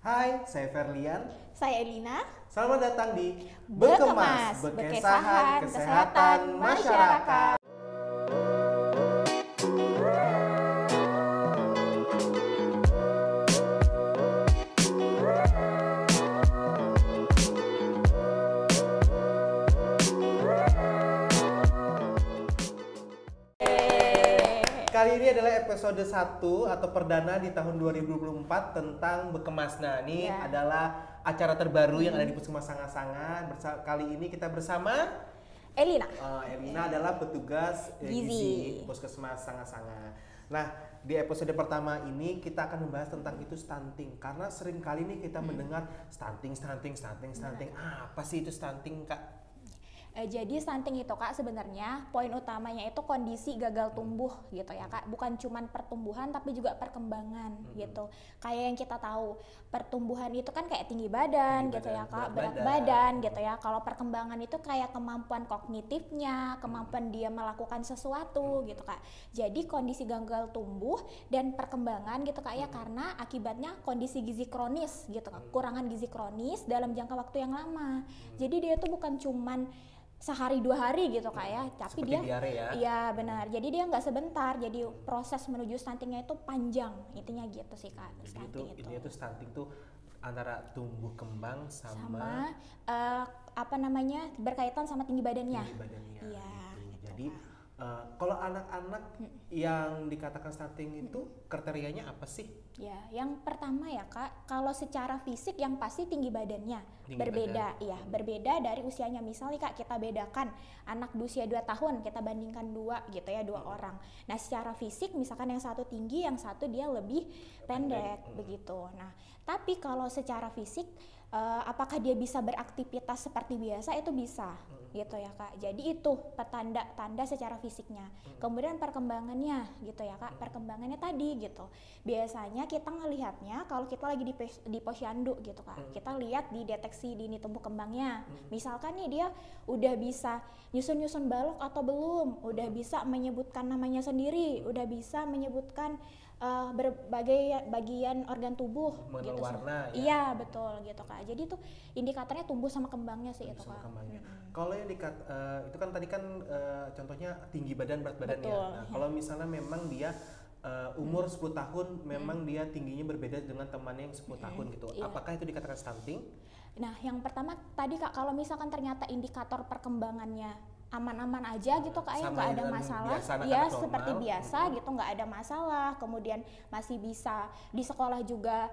Hai, saya Ferlian. Saya Elina. Selamat datang di Bekemas, Bekesahan Kesehatan Masyarakat. Kali ini adalah episode 1 atau perdana di tahun 2024 tentang Bekemas. Nah, ini adalah acara terbaru yang ada di Puskesmas Sanga-Sanga. Kali ini kita bersama Elina. Elina adalah petugas gizi Puskesmas Sanga-Sanga. Nah, di episode pertama ini kita akan membahas tentang itu stunting. Karena sering kali nih kita mendengar stunting. Apa sih itu stunting, Kak? Jadi stunting itu Kak sebenarnya poin utamanya itu kondisi gagal tumbuh gitu ya Kak. Bukan cuman pertumbuhan tapi juga perkembangan gitu. Kayak yang kita tahu pertumbuhan itu kan kayak tinggi badan gitu ya Kak, berat badan gitu ya. Kalau perkembangan itu kayak kemampuan kognitifnya, kemampuan dia melakukan sesuatu gitu Kak. Jadi kondisi gagal tumbuh dan perkembangan gitu Kak ya karena akibatnya kondisi gizi kronis gitu Kak. Kurangan gizi kronis dalam jangka waktu yang lama. Jadi dia tuh bukan cuman sehari 2 hari gitu Kak ya, tapi seperti dia diare ya? Iya benar, jadi dia nggak sebentar, jadi proses menuju stuntingnya itu panjang, intinya gitu sih Kak. Jadi itu stunting tuh antara tumbuh kembang sama berkaitan sama tinggi badannya. Iya. Gitu. Jadi kalau anak-anak yang dikatakan stunting itu kriterianya apa sih? Ya, yang pertama ya Kak, kalau secara fisik yang pasti tinggi badannya berbeda. Berbeda dari usianya. Misalnya Kak, kita bedakan anak usia 2 tahun, kita bandingkan dua gitu ya, dua orang. Nah, secara fisik misalkan yang satu tinggi, yang satu dia lebih pendek begitu. Nah, tapi kalau secara fisik apakah dia bisa beraktivitas seperti biasa, itu bisa gitu ya Kak. Jadi itu petanda-tanda secara fisiknya. Kemudian perkembangannya gitu ya Kak. Perkembangannya tadi gitu. Biasanya kita ngelihatnya kalau kita lagi di posyandu gitu Kak. Kita lihat di deteksi dini tumbuh kembangnya. Misalkan nih dia udah bisa nyusun-nyusun balok atau belum, udah bisa menyebutkan namanya sendiri, udah bisa menyebutkan berbagai bagian organ tubuh gitu warna sih. Iya betul gitu Kak. Jadi itu indikatornya tumbuh sama kembangnya sih itu Kak. Kalau yang itu kan tadi kan contohnya tinggi badan, berat badannya. Nah, kalau misalnya memang dia umur 10 tahun memang dia tingginya berbeda dengan temannya yang 10 tahun gitu. Apakah itu dikatakan stunting? Nah, yang pertama tadi Kak, kalau misalkan ternyata indikator perkembangannya aman-aman aja gitu Kak ya, nggak ada masalah ya seperti biasa gitu, nggak ada masalah, kemudian masih bisa di sekolah juga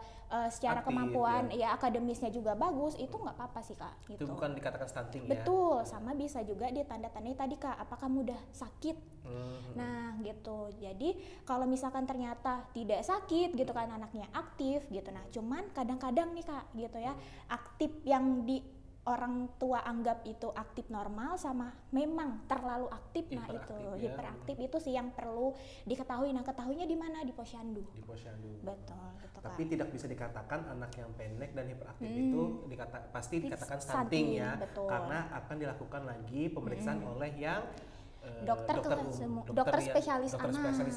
secara aktif, kemampuan ya akademisnya juga bagus, itu nggak apa-apa sih Kak gitu. Itu bukan dikatakan stunting ya? Betul, sama bisa juga ditanda-tandai tadi Kak, apakah mudah sakit. Nah gitu, jadi kalau misalkan ternyata tidak sakit gitu kan, anaknya aktif gitu, nah cuman kadang-kadang nih Kak gitu ya, aktif yang di orang tua anggap itu aktif normal sama memang terlalu aktif, nah itu hiperaktif itu sih yang perlu diketahui. Nah, ketahuinya di mana? Di posyandu. Di posyandu. Betul, gitu Kak. Tapi tidak bisa dikatakan anak yang pendek dan hiperaktif itu pasti dikatakan stunting ya, betul. Karena akan dilakukan lagi pemeriksaan oleh yang dokter spesialis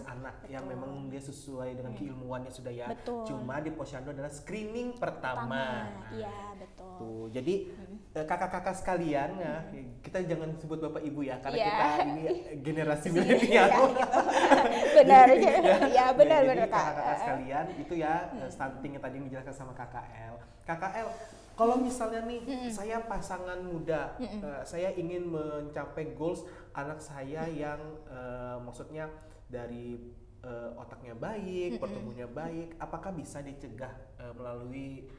anak yang memang dia sesuai dengan keilmuannya sudah ya. Betul. Cuma di posyandu adalah screening pertama. Iya, betul. Tuh, jadi kakak-kakak sekalian ya, kita jangan sebut bapak ibu ya karena kita ini generasi milenial. Benar. Ya, benar Kak. Kakak-kakak sekalian itu ya stunting yang tadi dijelaskan sama KKL. KKL, kalau misalnya nih saya pasangan muda, saya ingin mencapai goals anak saya yang maksudnya dari otaknya baik, pertumbuhannya baik, apakah bisa dicegah melalui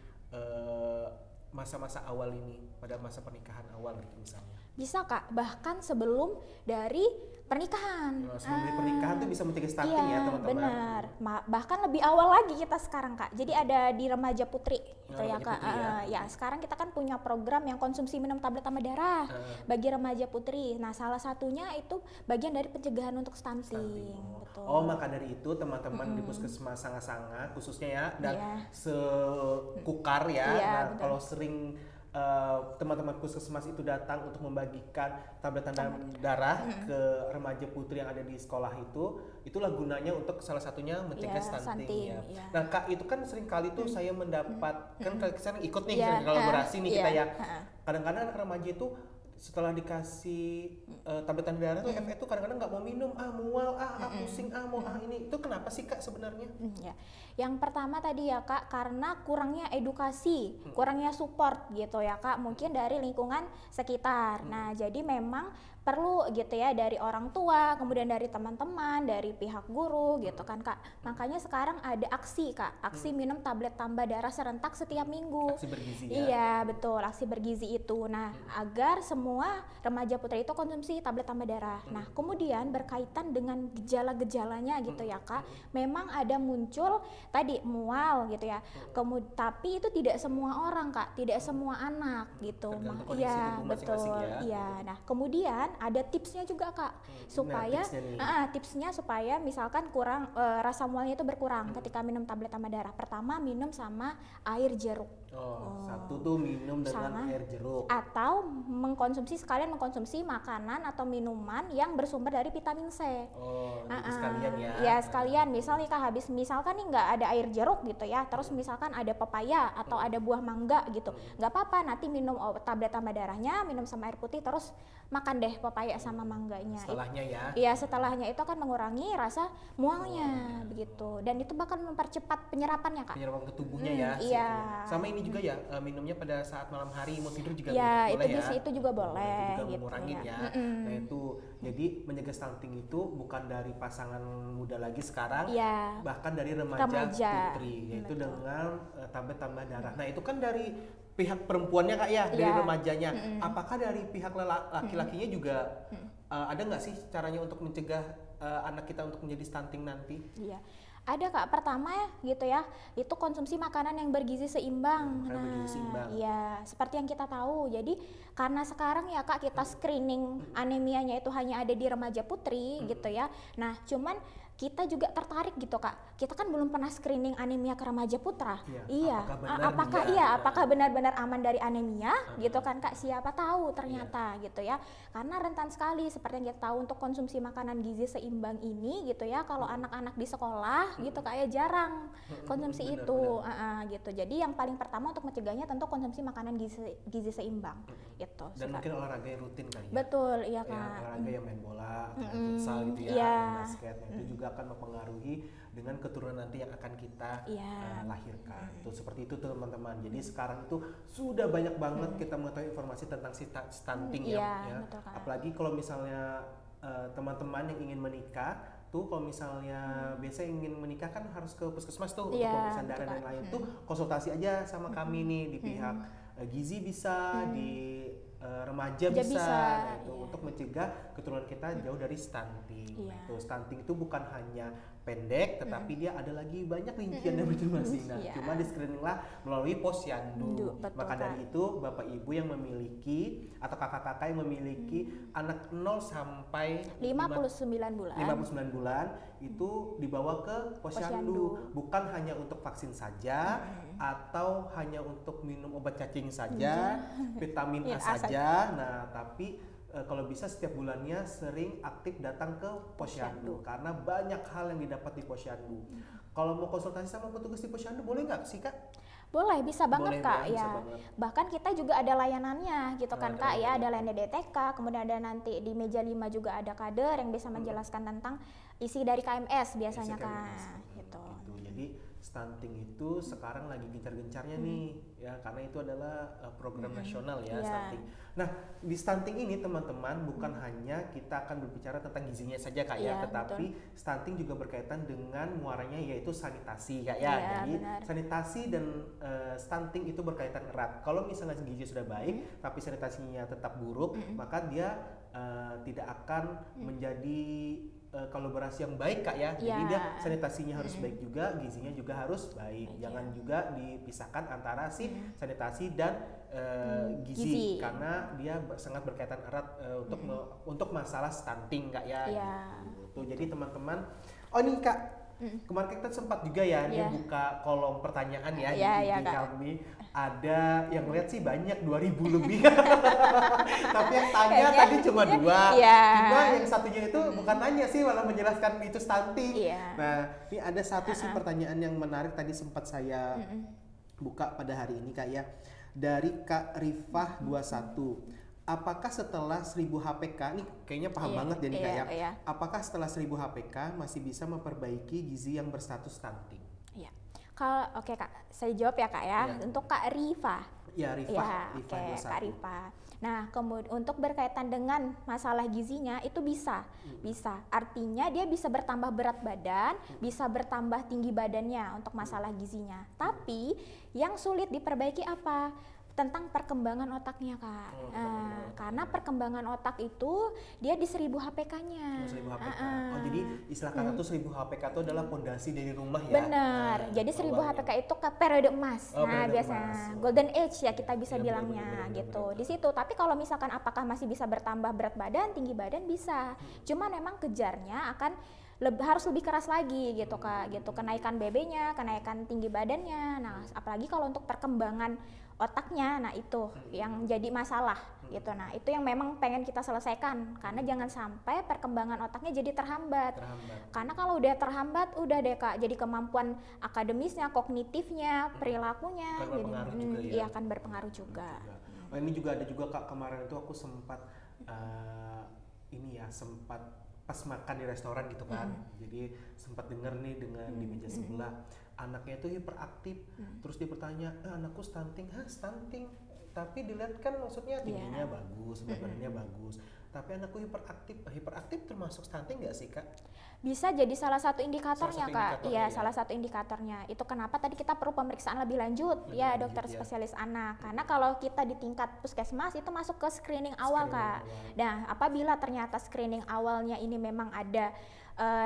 masa-masa awal ini, pada masa pernikahan awal gitu misalnya? Bisa Kak, bahkan sebelum dari pernikahan. Sebelum dari pernikahan tuh bisa mencegah stunting ya teman-teman. Benar, bahkan lebih awal lagi kita sekarang Kak. Jadi ada di Remaja Putri gitu ya Kak. Ya sekarang kita kan punya program yang konsumsi minum tablet tambah darah bagi Remaja Putri. Nah salah satunya itu bagian dari pencegahan untuk stunting. Betul. Oh maka dari itu teman-teman di Puskesmas Sanga-Sanga khususnya ya dan sekukar ya. Nah kalau sering teman-teman puskesmas itu datang untuk membagikan tablet tanda darah ke remaja putri yang ada di sekolah itulah gunanya untuk salah satunya mencegah stunting ya. Nah Kak, itu kan sering kali tuh saya mendapat kan sekarang ikut nih kolaborasi nih kita ya. Kadang-kadang anak remaja itu setelah dikasih tablet tanda darah tuh FE tuh kadang-kadang nggak mau minum, mual, pusing, mau ini. Itu kenapa sih Kak sebenarnya? Ya. Yang pertama tadi ya Kak, karena kurangnya edukasi, kurangnya support gitu ya Kak, mungkin dari lingkungan sekitar. Nah, jadi memang perlu gitu ya dari orang tua, kemudian dari teman-teman, dari pihak guru gitu kan Kak. Makanya sekarang ada aksi Kak, aksi minum tablet tambah darah serentak setiap minggu. Aksi bergizi ya? Iya betul, aksi bergizi itu. Nah, agar semua remaja putri itu konsumsi tablet tambah darah. Nah, kemudian berkaitan dengan gejala-gejalanya gitu ya Kak, memang ada muncul tadi mual gitu ya. Tapi itu tidak semua orang Kak, tidak semua anak gitu. Iya betul. Iya. Nah, kemudian ada tipsnya juga Kak, supaya tipsnya supaya misalkan kurang rasa mualnya itu berkurang ketika minum tablet tambah darah. Pertama, minum sama air jeruk. Satu tuh minum dengan air jeruk. Atau sekalian mengkonsumsi makanan atau minuman yang bersumber dari vitamin C. Sekalian ya. Ya sekalian, misalnya Kak misalkan nih nggak ada air jeruk gitu ya, terus misalkan ada pepaya atau ada buah mangga gitu, nggak apa-apa, nanti minum tablet tambah darahnya, minum sama air putih, terus makan deh pepaya sama mangganya. Setelahnya ya? Iya, setelahnya itu akan mengurangi rasa mualnya begitu, dan itu bakal mempercepat penyerapannya Kak. Penyerapan ke tubuhnya ya. Iya. Sama ini juga ya, minumnya pada saat malam hari mau tidur juga ya, boleh ya? itu juga boleh. Itu juga gitu mengurangin ya. Nah itu, jadi mencegah stunting itu bukan dari pasangan muda lagi sekarang, bahkan dari remaja putri, yaitu dengan tablet tambah darah. Nah itu kan dari pihak perempuannya Kak ya, dari remajanya. Apakah dari pihak laki-lakinya juga ada nggak sih caranya untuk mencegah anak kita untuk menjadi stunting nanti? Iya. Ada Kak, pertama ya gitu ya, itu konsumsi makanan yang bergizi seimbang. Iya, seperti yang kita tahu. Jadi karena sekarang ya Kak, kita screening anemianya itu hanya ada di remaja putri gitu ya. Nah, cuman kita juga tertarik gitu Kak. Kita kan belum pernah screening anemia ke remaja putra. Apakah benar-benar aman dari anemia gitu kan Kak? Siapa tahu ternyata gitu ya. Karena rentan sekali seperti yang kita tahu untuk konsumsi makanan gizi seimbang ini gitu ya. Kalau anak-anak di sekolah gitu kayak jarang konsumsi itu. Gitu. Jadi yang paling pertama untuk mencegahnya tentu konsumsi makanan gizi seimbang gitu. Dan mungkin olahraga yang rutin kali ya. Betul, iya Kak. Olahraga yang main bola, futsal gitu ya, basket, itu juga akan mempengaruhi dengan keturunan nanti yang akan kita lahirkan. Tuh seperti itu teman-teman. Jadi sekarang itu sudah banyak banget kita mengetahui informasi tentang stunting ya. Apalagi kalau misalnya teman-teman yang ingin menikah tuh, kalau misalnya biasa ingin menikah kan harus ke puskesmas tuh untuk pemeriksaan darah dan lain tuh, konsultasi aja sama kami nih di pihak gizi bisa, di remaja bisa. Nah, itu untuk mencegah keturunan kita jauh dari stunting. Itu stunting itu bukan hanya pendek, tetapi dia ada lagi banyak rincian dan masing-masing. Nah, cuma di screening lah melalui posyandu. Maka dari itu Bapak Ibu yang memiliki atau kakak-kakak yang memiliki anak 0 sampai 59 bulan itu dibawa ke posyandu. Bukan hanya untuk vaksin saja atau hanya untuk minum obat cacing saja, vitamin A saja. Nah, tapi kalau bisa setiap bulannya sering aktif datang ke posyandu karena banyak hal yang didapat di posyandu. Kalau mau konsultasi sama petugas di posyandu boleh nggak sih Kak? Boleh, bisa banget Kak ya. Bahkan kita juga ada layanannya gitu kan Kak ya, ada layanan DTK, kemudian ada nanti di meja 5 juga ada kader yang bisa menjelaskan tentang isi dari KMS biasanya Kak. Gitu. Jadi stunting itu sekarang lagi gencar-gencarnya nih ya, karena itu adalah program nasional ya stunting. Nah, di stunting ini teman-teman bukan hanya kita akan berbicara tentang gizinya saja Kak ya, tetapi stunting juga berkaitan dengan muaranya yaitu sanitasi Kak ya. Jadi sanitasi dan stunting itu berkaitan erat. Kalau misalnya gizi sudah baik tapi sanitasinya tetap buruk, maka dia tidak akan menjadi kolaborasi yang baik Kak ya. Jadi dia sanitasinya harus baik juga, gizinya juga harus baik. Jangan juga dipisahkan antara si sanitasi dan gizi karena dia sangat berkaitan erat untuk masalah stunting Kak ya. Gitu. Jadi teman-teman, oh ini Kak, kemarin kita sempat juga ya dia buka kolom pertanyaan ya di IG kami. Ada yang lihat sih banyak 2.000 lebih. Tapi yang tanya tadi cuma 2. Cuma yang satunya itu bukan nanya sih, malah menjelaskan itu stunting. Nah, ini ada satu sih pertanyaan yang menarik tadi sempat saya buka pada hari ini Kak ya. Dari Kak Rifah 21. Apakah setelah 1000 HPK, nih kayaknya paham banget jadi Kak ya. Apakah setelah 1000 HPK masih bisa memperbaiki gizi yang berstatus stunting? Kalau oke Kak, saya jawab ya Kak ya. Untuk Kak Rifa. Ya Rifa. Kak Rifa. Nah, kemudian untuk berkaitan dengan masalah gizinya itu bisa. Artinya dia bisa bertambah berat badan, bisa bertambah tinggi badannya untuk masalah gizinya. Tapi yang sulit diperbaiki apa? Tentang perkembangan otaknya Kak. Karena perkembangan otak itu dia di 1000 HPK-nya. 1000 HPK. Jadi istilah kata tuh 1000 HPK itu adalah pondasi dari rumah ya. Benar. Jadi 1000 HPK itu ke periode emas. Biasanya golden age ya kita bisa bilangnya gitu. Di situ. Tapi kalau misalkan apakah masih bisa bertambah berat badan, tinggi badan bisa. Cuma memang kejarnya akan harus lebih keras lagi gitu Kak, gitu. Kenaikan BB-nya, kenaikan tinggi badannya. Nah, apalagi kalau untuk perkembangan otaknya, nah itu yang jadi masalah gitu. Nah, itu yang memang pengen kita selesaikan karena jangan sampai perkembangan otaknya jadi terhambat. Karena kalau udah terhambat, udah deh Kak, jadi kemampuan akademisnya, kognitifnya, perilakunya jadi akan berpengaruh juga. Oh, ini juga ada juga Kak, kemarin itu aku sempat sempat pas makan di restoran gitu kan. Jadi sempat dengar nih dengan di meja sebelah anaknya itu hiperaktif. Terus dia bertanya, anakku stunting. Stunting? Tapi dilihat kan maksudnya tingginya bagus, badannya bagus. Tapi anakku hiperaktif. Hiperaktif termasuk stunting nggak sih Kak? Bisa jadi salah satu indikatornya Kak. Iya, salah satu indikatornya. Itu kenapa tadi kita perlu pemeriksaan lebih lanjut ya dokter spesialis anak. Karena kalau kita di tingkat puskesmas itu masuk ke screening awal Kak. Nah, apabila ternyata screening awalnya ini memang ada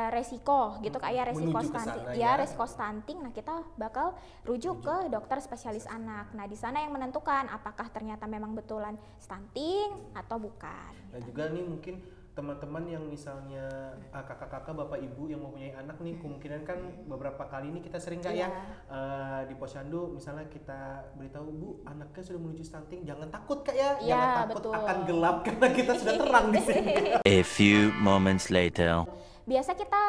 resiko gitu kayak resiko stunting resiko stunting, nah kita bakal rujuk ke dokter spesialis anak. Nah di sana yang menentukan apakah ternyata memang betulan stunting atau bukan. Nah juga nih mungkin teman-teman yang misalnya kakak-kakak, bapak ibu yang mempunyai anak nih, kemungkinan kan beberapa kali ini kita sering kayak di Posyandu misalnya kita beritahu, Bu anaknya sudah menuju stunting, jangan takut Kak ya, jangan takut akan gelap karena kita sudah terang di sini. A few moments later. Biasa kita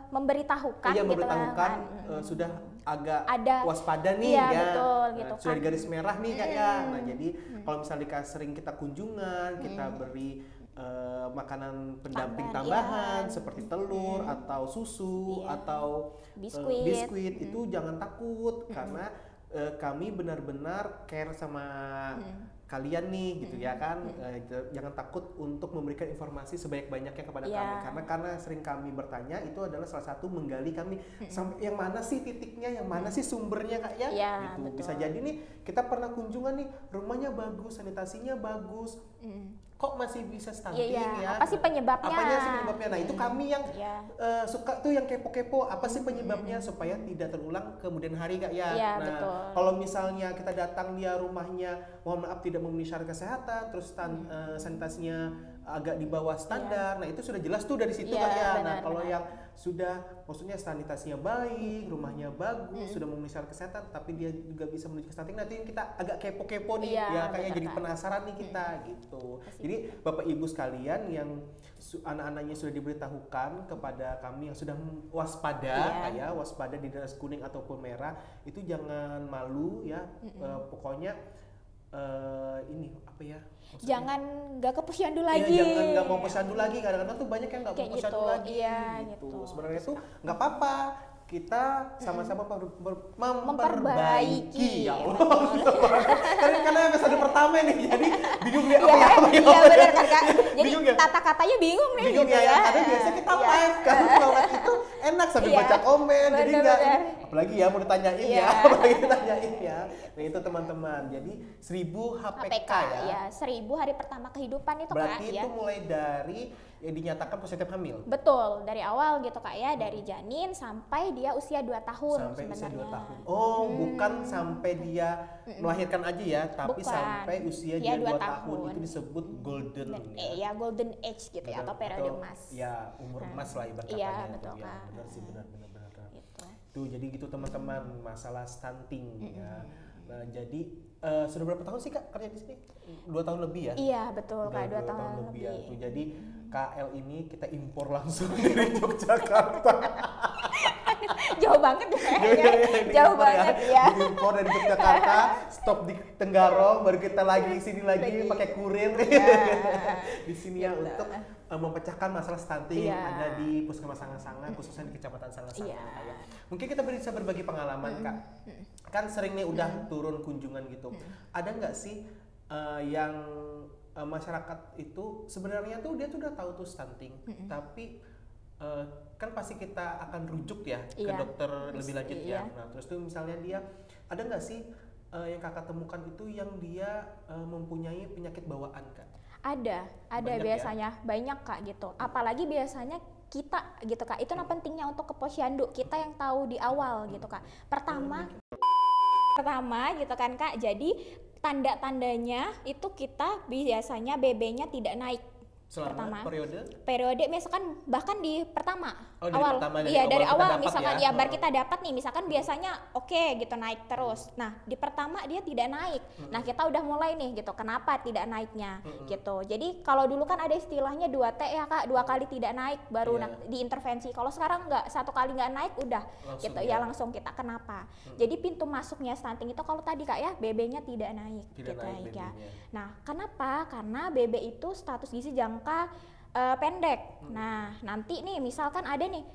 memberitahukan gitu kan. Sudah agak waspada nih betul, gitu sudah di garis merah nih Kak ya. Nah jadi kalau misalnya sering kita kunjungan, kita beri makanan pendamping tambahan seperti telur atau susu atau biskuit itu jangan takut karena kami benar-benar care sama kalian nih gitu ya kan. Jangan takut untuk memberikan informasi sebanyak-banyaknya kepada kami karena sering kami bertanya, itu adalah salah satu menggali kami sampai yang mana sih titiknya, yang mana sih sumbernya Kak ya, gitu. Betul. Bisa jadi nih kita pernah kunjungan nih, rumahnya bagus, sanitasinya bagus, kok masih bisa stunting ya? Apa sih penyebabnya? Nah itu kami yang suka tuh yang kepo-kepo, apa sih penyebabnya supaya tidak terulang kemudian hari Kak ya. Nah kalau misalnya kita datang dia rumahnya, mohon maaf tidak memenuhi syarat kesehatan, terus sanitasinya agak di bawah standar, nah itu sudah jelas tuh dari situ Kak ya. Nah kalau yang sudah maksudnya sanitasinya baik, rumahnya bagus, sudah memenuhi syarat kesehatan, tapi dia juga bisa menuju ke stunting, nanti kita agak kepo-kepo nih kayaknya jadi penasaran nih kita gitu. Jadi Bapak Ibu sekalian yang anak-anaknya sudah diberitahukan kepada kami yang sudah waspada waspada di garis kuning ataupun merah, itu jangan malu ya. Pokoknya ini apa ya? Maksudnya, jangan nggak ke posyandu lagi. Jangan nggak mau posyandu lagi. Kadang-kadang tuh banyak yang nggak mau posyandu lagi. Gitu. Sebenarnya tuh nggak apa-apa. Kita sama-sama memperbaiki. Ya Allah. Karena episode pertama nih, jadi bingung nih apa ya. Iya benar Kak. Jadi kata-katanya bingung nih. Bingung gitu ya. Karena biasanya kita live kan, kalau live itu enak sambil baca komen. Jadi nggak, apalagi ya mau ditanyain ya. Nah itu teman-teman. Jadi 1000 HPK ya. 1000 hari pertama kehidupan itu berarti Kak. Berarti itu mulai dari dinyatakan positif hamil. Betul, dari awal gitu Kak ya, dari janin sampai dia usia 2 tahun Sampai usia 2 sebenarnya. tahun. Oh, bukan sampai dia melahirkan aja ya, tapi Bukan. sampai usia Ya, dia 2 2 tahun. tahun. Itu disebut golden Ya golden age gitu ya, atau periode emas. Ya, umur emas lah ibarat Iya, katanya betul, itu ya. Kak. Benar sih, benar. Gitu. Tuh, jadi gitu teman-teman masalah stunting ya. Nah, jadi sudah berapa tahun sih Kak kerja di sini? 2 tahun lebih ya? Iya, betul Kak, 2 2 tahun lebih ya. lebih. Tuh, jadi KL ini kita impor langsung dari Yogyakarta. Jauh banget ya kayaknya. Ini Jauh impor banget ya. Diimpor dari Yogyakarta, stop di Tenggarong, baru kita lagi sini lagi pakai kurir. Di sini ya Gitu. untuk memecahkan masalah stunting yang Iya. ada di Puskesmas Sangat-Sangat, khususnya di Kecamatan Sangat-Sangat. Iya. Ya. Mungkin kita bisa berbagi pengalaman Kak. Kan sering nih udah turun kunjungan gitu. Ada nggak sih yang masyarakat itu sebenarnya tuh dia tuh udah tahu tuh stunting, tapi kan pasti kita akan rujuk ya ke Iya. dokter lebih lanjut Iya. ya. Nah terus tuh misalnya dia ada nggak sih yang kakak temukan itu yang dia mempunyai penyakit bawaan Kak? Ada Banyak ya? biasanya, banyak Kak gitu. Apalagi biasanya kita gitu Kak, itu yang pentingnya untuk ke posyandu, kita yang tahu di awal gitu Kak. Pertama gitu kan Kak, jadi tanda-tandanya itu kita biasanya BB-nya tidak naik. Selama Pertama. periode Misalkan bahkan di pertama Oh, dari awal pertama, dari iya awal dari kita awal dapat misalkan ya? ya baru kita dapat nih misalkan biasanya oke gitu naik terus. Nah di pertama dia tidak naik. Nah kita udah mulai nih gitu kenapa tidak naiknya gitu. Jadi kalau dulu kan ada istilahnya 2T ya Kak, 2 kali tidak naik baru Iya. diintervensi. Kalau sekarang nggak, 1 kali nggak naik udah Langsung gitu ya? ya langsung kita kenapa. Jadi pintu masuknya stunting itu kalau tadi Kak ya BB-nya tidak naik Tidak gitu naik ya. BB-nya. Nah kenapa? Karena BB itu status gizi jangka pendek. Nah, nanti nih misalkan ada nih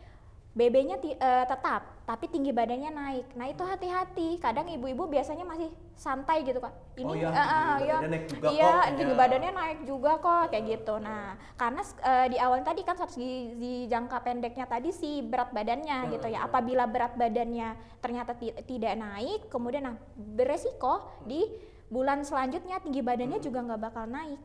BB-nya tetap, tapi tinggi badannya naik. Nah, itu hati-hati. Kadang ibu-ibu biasanya masih santai gitu, Kak. Ini Oh, iya, tinggi badannya naik juga iya, kok. tinggi Iya. badannya naik juga kok kayak gitu. Nah, karena di awal tadi kan status gizi jangka pendeknya tadi si berat badannya gitu ya. Apabila berat badannya ternyata tidak naik, kemudian beresiko di bulan selanjutnya tinggi badannya juga nggak bakal naik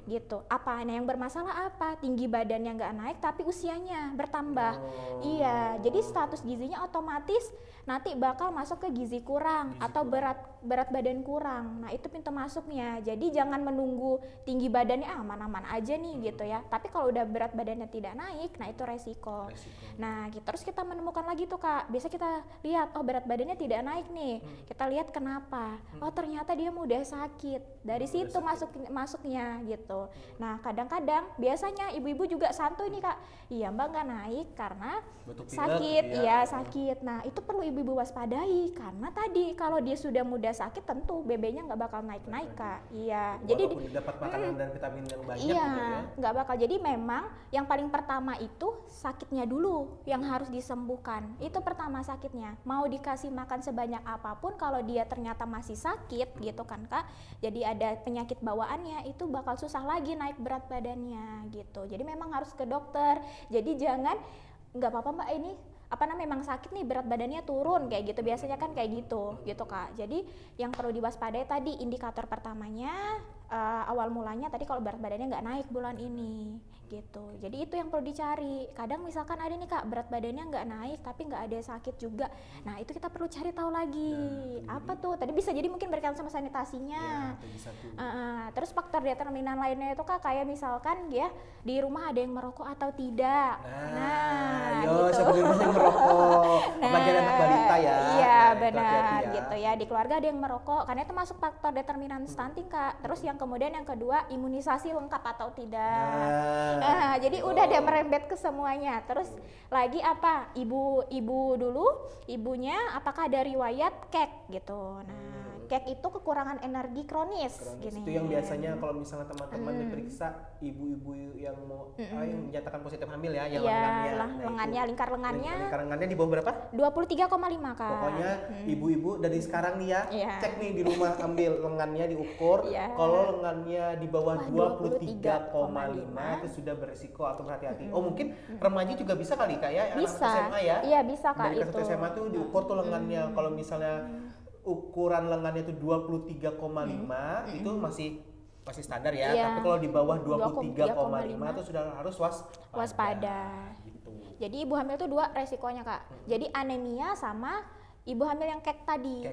gitu. Apa yang bermasalah apa? Tinggi badannya nggak naik tapi usianya bertambah. Iya, jadi status gizinya otomatis nanti bakal masuk ke gizi kurang atau berat badan kurang. Nah, itu pintu masuknya. Jadi jangan menunggu tinggi badannya aman-aman aja nih gitu ya. Tapi kalau udah berat badannya tidak naik, nah itu resiko. Nah, terus kita menemukan lagi tuh Kak. Biasa kita lihat oh berat badannya tidak naik nih. Kita lihat kenapa? Oh, ternyata dia mudah sakit. Dari situ masuknya gitu. Nah, kadang-kadang biasanya ibu-ibu juga santuy nih Kak. Iya, Mbak nggak naik karena sakit. Iya, sakit. Nah, itu perlu ibu-ibu waspadai karena tadi kalau dia sudah mudah sakit tentu BB-nya nggak bakal naik-naik Kak. Iya. Jadi dapat makanan dan vitamin yang banyak iya, gitu ya. nggak bakal. Jadi memang yang paling pertama itu sakitnya dulu yang harus disembuhkan. Itu pertama sakitnya. Mau dikasih makan sebanyak apapun kalau dia ternyata masih sakit gitu kan Kak. Jadi ada penyakit bawaannya itu bakal susah lagi naik berat badannya gitu. Jadi memang harus ke dokter. Jadi jangan nggak apa-apa Mbak ini memang sakit nih berat badannya turun kayak gitu, biasanya kan kayak gitu Kak. Jadi yang perlu diwaspadai tadi indikator pertamanya awal mulanya tadi kalau berat badannya nggak naik bulan ini gitu. Jadi itu yang perlu dicari. Kadang misalkan ada nih Kak berat badannya nggak naik tapi nggak ada sakit juga. Nah itu kita perlu cari tahu lagi apa tuh. Tadi bisa jadi mungkin berkaitan sama sanitasinya. Terus faktor determinan lainnya itu Kak kayak misalkan ya di rumah ada yang merokok atau tidak. Yo, siapa di rumah yang merokok? Apalagi anak balita ya. Iya Nah, itu benar hati-hati ya. gitu ya. Di keluarga ada yang merokok karena itu masuk faktor determinan stunting Kak. Terus yang kemudian yang kedua imunisasi lengkap atau tidak. Jadi udah deh merembet ke semuanya. Terus lagi apa? Ibu dulu, ibunya apakah ada riwayat kek gitu. Nah, kek itu kekurangan energi kronis gini. Itu yang biasanya kalau misalnya teman-teman diperiksa ibu-ibu yang mau yang dinyatakan positif hamil ya, yang lengannya. Lingkar lengannya. Lingkar lengannya di bawah berapa? 23,5 Kak. Pokoknya ibu-ibu dari sekarang nih ya, cek nih di rumah ambil lengannya diukur. Kalau lengannya di bawah 23,5 itu sudah berisiko atau berhati-hati. Oh mungkin remaja juga bisa kali Kak ya, bisa. anak SMA ya. Iya bisa Kak dari itu. Dari SMA tuh diukur tuh lengannya. Kalau misalnya ukuran lengannya itu 23,5 itu masih masih standar ya. Iya. Tapi kalau di bawah 23,5 23,5 itu sudah harus waspada. Gitu. Jadi ibu hamil tuh 2 resikonya Kak. Jadi anemia sama ibu hamil yang kek tadi.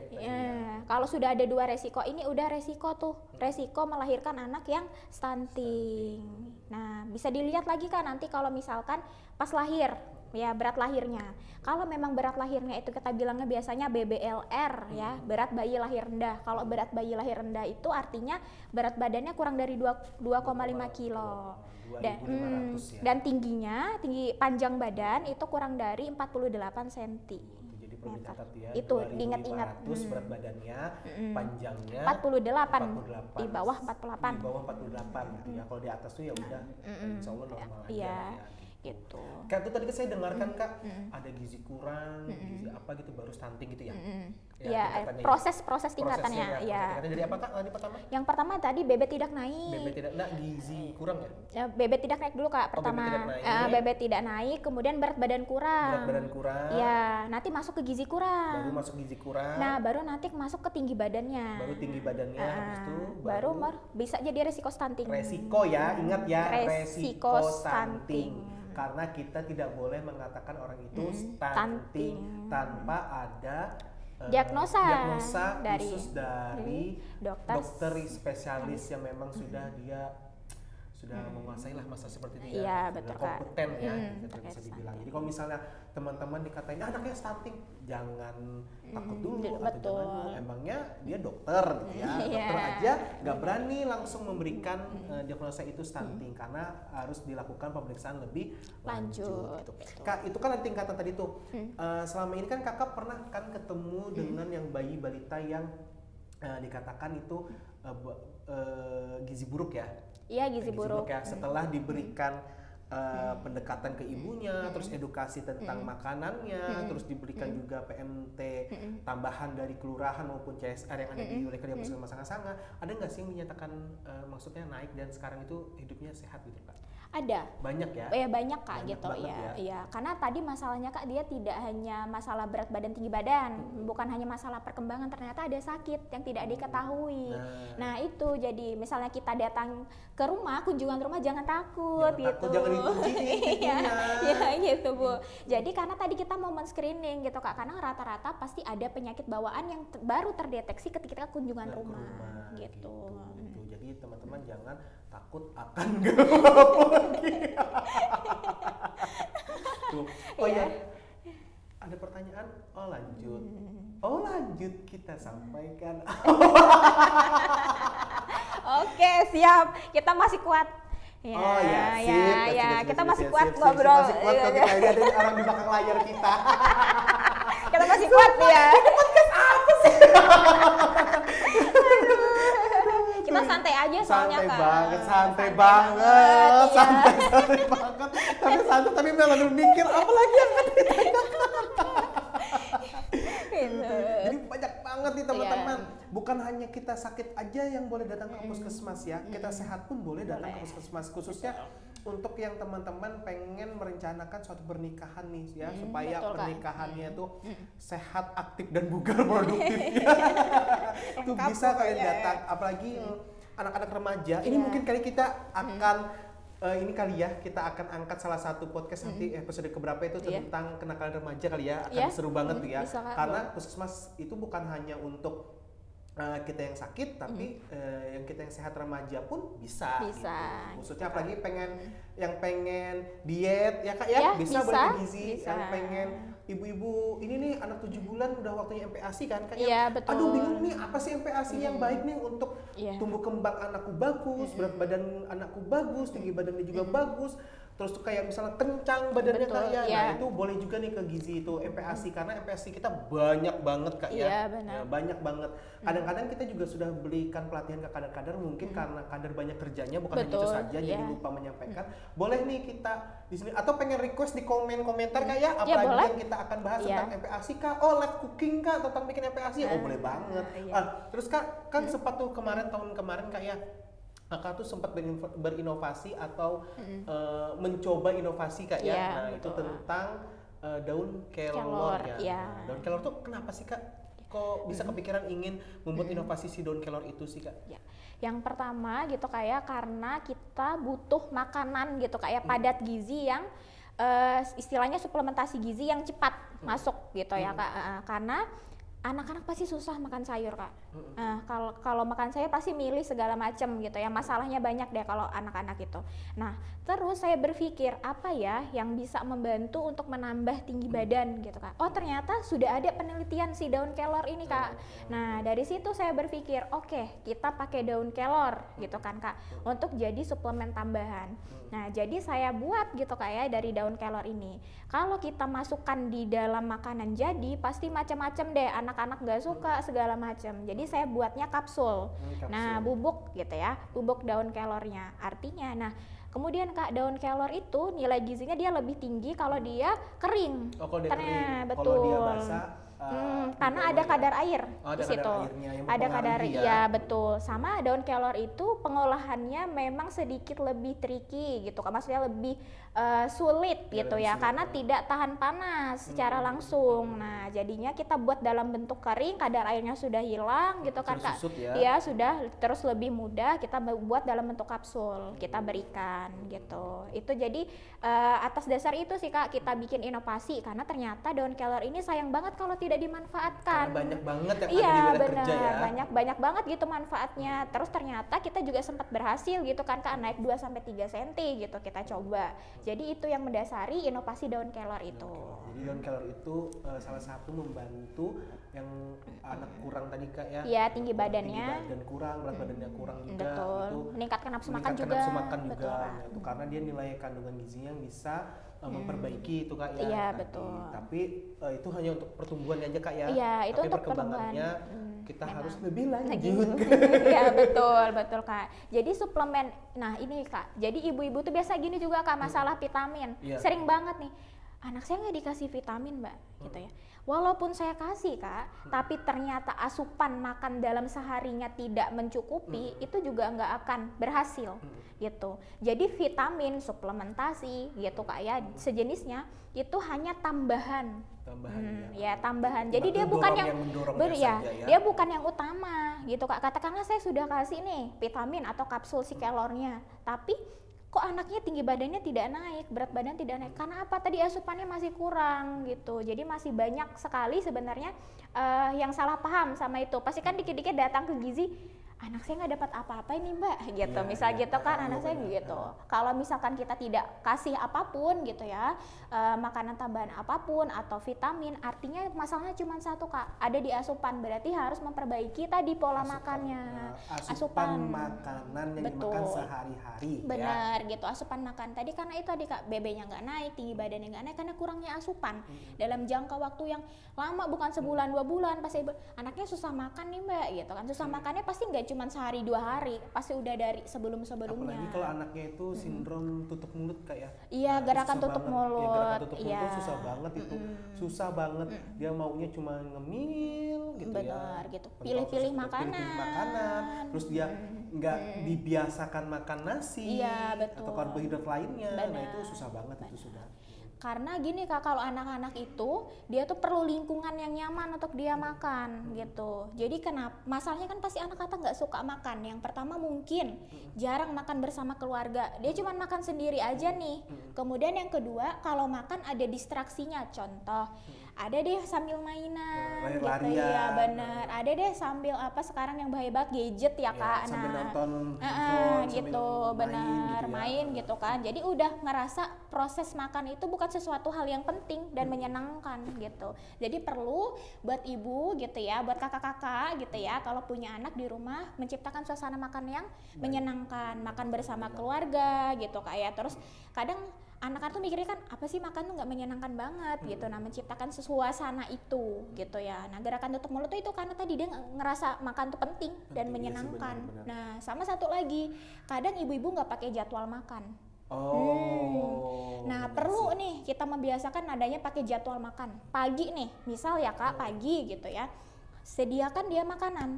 Kalau sudah ada 2 resiko ini udah resiko tuh. Resiko melahirkan anak yang stunting. Nah, bisa dilihat lagi Kak nanti kalau misalkan pas lahir ya berat lahirnya. Kalau memang berat lahirnya itu kita bilangnya biasanya BBLR ya, berat bayi lahir rendah. Kalau berat bayi lahir rendah itu artinya berat badannya kurang dari 2,5 kilo. Dan, 2.500 ya. dan tinggi panjang badan itu kurang dari 48 cm. Jadi perlu dicatat ya. Itu diingat-ingat. 2.500 berat badannya, panjangnya 48, di bawah 48. Di bawah 48 gitu ya. Kalau di atas tuh ya udah insya Allah normal aja Iya. ya. Gitu. Kak, itu tadi saya dengarkan Kak, ada gizi kurang, gizi apa gitu baru stunting gitu ya? Ya, tingkatannya proses tingkatannya prosesnya ya. tingkatannya dari apa Kak tadi pertama? Yang pertama tadi bebet tidak naik. Bebet tidak, gizi kurang ya? Ya, bebet tidak naik dulu Kak pertama. bebet tidak naik. Bebet tidak naik, kemudian berat badan kurang. Berat badan kurang. Ya, nanti masuk ke gizi kurang. Baru masuk gizi kurang. Nah, baru nanti masuk ke tinggi badannya. Baru tinggi badannya, habis itu baru bisa jadi resiko stunting. resiko ya, ingat ya, Resiko resiko stunting. stunting. Karena kita tidak boleh mengatakan orang itu stunting. tanpa ada Diagnosa dari khusus dari dokter spesialis yang memang sudah menguasai lah masa seperti itu Iya, ya, betul, sudah Kak. kompeten ya, gitu terkait bisa dibilang. stunting. Jadi kalau misalnya teman-teman dikatain anaknya stunting, jangan takut dulu atau betul. jangan dulu. Emangnya dia dokter gitu ya, Iya. dokter aja nggak berani langsung memberikan diagnosa itu stunting karena harus dilakukan pemeriksaan lebih lanjut. Gitu. Kak, itu kan ada tingkatan tadi tuh. Selama ini kan kakak pernah kan ketemu dengan yang bayi balita yang dikatakan itu gizi buruk ya? Iya, gizi buruk. Ya. Setelah diberikan pendekatan ke ibunya, terus edukasi tentang makanannya, terus diberikan juga PMT tambahan dari kelurahan maupun CSR yang ada di wilayah kerja Puskesmas Sanga-Sanga, ada nggak sih yang menyatakan maksudnya naik dan sekarang itu hidupnya sehat gitu Kak? Ada. Banyak ya? Ya banyak Kak Banyak gitu banget ya. ya. Iya, karena tadi masalahnya Kak dia tidak hanya masalah berat badan tinggi badan, bukan hanya masalah perkembangan, ternyata ada sakit yang tidak diketahui. Nah, itu jadi misalnya kita datang ke rumah, kunjungan rumah jangan takut gitu. Jangan dikunci Iya, ya gitu Bu. Jadi karena tadi kita mau men-screening gitu Kak, karena rata-rata pasti ada penyakit bawaan yang baru terdeteksi ketika kunjungan rumah gitu. Jadi teman-teman jangan takut akan gelap lagi. Oh ya, ada pertanyaan? Oh lanjut kita sampaikan. Oke, siap. Kita masih kuat. Ya, oh ya, sip, kita masih sip, kuat sip, ngobrol. Masih kuat kalau kita lihat ada orang di belakang layar kita. Kita masih kuat ya. Podcast apa sih? Kita santai aja soalnya Kak. Santai banget. Tapi santai tapi malah mikir apa lagi yang akan ditanyakan. Jadi banyak banget nih teman-teman. Bukan hanya kita sakit aja yang boleh datang ke puskesmas ya. Kita sehat pun boleh datang ke puskesmas, khususnya untuk yang teman-teman pengen merencanakan suatu pernikahan nih ya, supaya betul, pernikahannya tuh sehat, aktif dan bugar produktif. Tuh bisa kalian datang, apalagi anak-anak remaja. Ini mungkin kali kita akan ini kali ya, kita akan angkat salah satu podcast nanti episode keberapa itu tentang kenakalan remaja kali ya, akan seru banget tuh ya. Karena puskesmas itu bukan hanya untuk kita yang sakit, tapi yang kita yang sehat remaja pun bisa. Gitu. Maksudnya apalagi yang pengen diet ya Kak ya, bisa bergizi. Yang pengen ibu-ibu ini nih anak 7 bulan udah waktunya MPASI kan Kak ya. Betul. Aduh bingung nih apa sih MPASI yang baik nih untuk tumbuh kembang anakku bagus, berat badan anakku bagus, tinggi badannya juga bagus. Terus tuh kayak misalnya kencang badannya Kak ya, nah itu boleh juga nih ke gizi itu MPASI, karena MPASI kita banyak banget Kak ya, banyak banget. Kadang-kadang kita juga sudah belikan pelatihan ke kader-kader, mungkin karena kader banyak kerjanya bukan hanya itu saja, jadi lupa menyampaikan. Boleh nih kita di sini atau pengen request di komentar Kak ya, apalagi yang kita akan bahas tentang MPASI Kak, live cooking Kak tentang bikin MPASI, boleh banget. Terus Kak kan sempat tuh tahun kemarin Kak ya, Kakak tuh sempat berinovasi atau mencoba inovasi Kak ya. Nah, itu tentang daun kelor ya. Nah, daun kelor tuh kenapa sih Kak? kok bisa kepikiran ingin membuat inovasi si daun kelor itu sih Kak? Ya. Yang pertama gitu kayak karena kita butuh makanan gitu kayak padat gizi yang istilahnya suplementasi gizi yang cepat masuk gitu ya Kak. Karena anak-anak pasti susah makan sayur Kak. Kalau makan sayur pasti milih segala macam gitu ya. Masalahnya banyak deh kalau anak-anak itu. Nah, terus saya berpikir apa ya yang bisa membantu untuk menambah tinggi badan gitu Kak. Oh, ternyata sudah ada penelitian si daun kelor ini Kak. Nah, dari situ saya berpikir, oke, kita pakai daun kelor gitu kan Kak untuk jadi suplemen tambahan. Nah, jadi saya buat gitu Kak ya dari daun kelor ini. Kalau kita masukkan di dalam makanan jadi pasti macam-macam deh, anak-anak nggak suka segala macam. Jadi saya buatnya kapsul. Nah, bubuk gitu ya, bubuk daun kelornya. Artinya, nah kemudian Kak, daun kelor itu nilai gizinya dia lebih tinggi kalau dia kering. Oh, kalau dia kering. Betul. Kalau dia basah karena ada kadar air ada di situ. kadar airnya yang Ada kadar mempengaruhi ya. iya betul. Sama daun kelor itu pengolahannya memang sedikit lebih tricky gitu kan. Maksudnya lebih sulit Ya, gitu lebih ya sulit, karena tidak tahan panas secara langsung. Nah, jadinya kita buat dalam bentuk kering, kadar airnya sudah hilang gitu kan Sudah Kak. susut ya. Iya, sudah terus lebih mudah kita buat dalam bentuk kapsul, kita berikan gitu. Itu jadi atas dasar itu sih Kak kita bikin inovasi karena ternyata daun kelor ini sayang banget kalau tidak dimanfaatkan. Karena banyak banget yang Iya, ada di wilayah benar, kerja ya. banyak banget gitu manfaatnya. Terus ternyata kita juga sempat berhasil gitu kan Kak naik 2 sampai 3 cm gitu kita coba. Jadi itu yang mendasari inovasi daun kelor itu. Jadi daun kelor itu salah satu membantu yang anak kurang tadi Kak ya. Iya, tinggi badannya. Tinggi badan kurang, berat badannya kurang juga. Betul. Itu Meningkatkan nafsu makan meningkatkan juga. nafsu makan juga. Betul, Kak. Gitu. Karena dia nilai kandungan gizinya yang bisa memperbaiki itu Kak ya. Iya, tadi. betul. Tapi itu hanya untuk pertumbuhan aja Kak ya. Iya, itu tapi untuk perkembangannya pertumbuhan. kita Memang. harus lebih lanjut. Iya betul Kak. Jadi suplemen, nah ini Kak. Jadi ibu-ibu tuh biasa gini juga Kak masalah vitamin. Iya. Sering banget nih. Anak saya nggak dikasih vitamin Mbak, gitu ya. Walaupun saya kasih Kak, tapi ternyata asupan makan dalam seharinya tidak mencukupi, itu juga nggak akan berhasil, gitu. Jadi vitamin, suplementasi, gitu Kak ya, sejenisnya itu hanya tambahan. Ya tambahan. Jadi dia bukan yang dia bukan yang utama, gitu Kak. Katakanlah saya sudah kasih nih vitamin atau kapsul si kelornya, tapi kok anaknya tinggi badannya tidak naik, berat badan tidak naik, karena apa? Tadi asupannya masih kurang gitu. Jadi masih banyak sekali sebenarnya yang salah paham sama itu. Pasti kan dikit-dikit datang ke gizi, anak saya nggak dapat apa-apa ini Mbak, gitu. Misal gitu kan anak saya gitu. Kalau misalkan kita tidak kasih apapun gitu ya, makanan tambahan apapun atau vitamin, artinya masalahnya cuma satu Kak, ada di asupan. Berarti harus memperbaiki tadi pola makannya. Asupan makanan yang dimakan sehari-hari. Benar ya. Gitu, asupan makan tadi karena itu tadi Kak, BB-nya nggak naik, tinggi badannya nggak naik karena kurangnya asupan. Dalam jangka waktu yang lama, bukan sebulan 2 bulan, pasti anaknya susah makan nih Mbak, gitu kan. Susah makannya pasti nggak cuma sehari 2 hari, pasti udah dari sebelum-sebelumnya. Apalagi kalau anaknya itu sindrom tutup mulut Kak ya. Iya, gerakan tutup mulut. Ya, gerakan tutup mulut itu susah banget itu. Susah banget. Dia maunya cuma ngemil gitu. Benar, ya. gitu. Pilih-pilih makanan. Pilih-pilih makanan. Terus dia nggak dibiasakan makan nasi. Iya, betul. Atau karbohidrat lainnya. Benar. Nah, itu susah banget itu sudah. Karena gini Kak, kalau anak-anak itu dia tuh perlu lingkungan yang nyaman untuk dia makan gitu. Jadi kenapa? Masalahnya kan pasti anak-anak nggak suka makan. Yang pertama mungkin jarang makan bersama keluarga. Dia cuma makan sendiri aja nih. Kemudian yang kedua, kalau makan ada distraksinya. Contoh, ada deh sambil mainan gitu ya, bener. Ada deh sambil apa sekarang yang bahaya banget gadget ya Kak. Sambil nonton gitu, bener, main gitu kan. Jadi udah ngerasa proses makan itu bukan sesuatu hal yang penting dan menyenangkan gitu. Jadi perlu buat ibu gitu ya, buat kakak-kakak gitu ya, kalau punya anak di rumah menciptakan suasana makan yang menyenangkan, makan bersama keluarga gitu Kak ya. Terus kadang anak-anak tuh mikirnya kan apa sih makan tuh nggak menyenangkan banget gitu. Nah, menciptakan suasana itu gitu ya. Nah, gerakan tutup mulut itu karena tadi dia ngerasa makan tuh penting dan menyenangkan. Sih, benar. Nah, sama satu lagi, kadang ibu-ibu nggak pakai jadwal makan. Nah, perlu nih kita membiasakan adanya pakai jadwal makan. Pagi nih, misal ya Kak, pagi gitu ya. Sediakan dia makanan.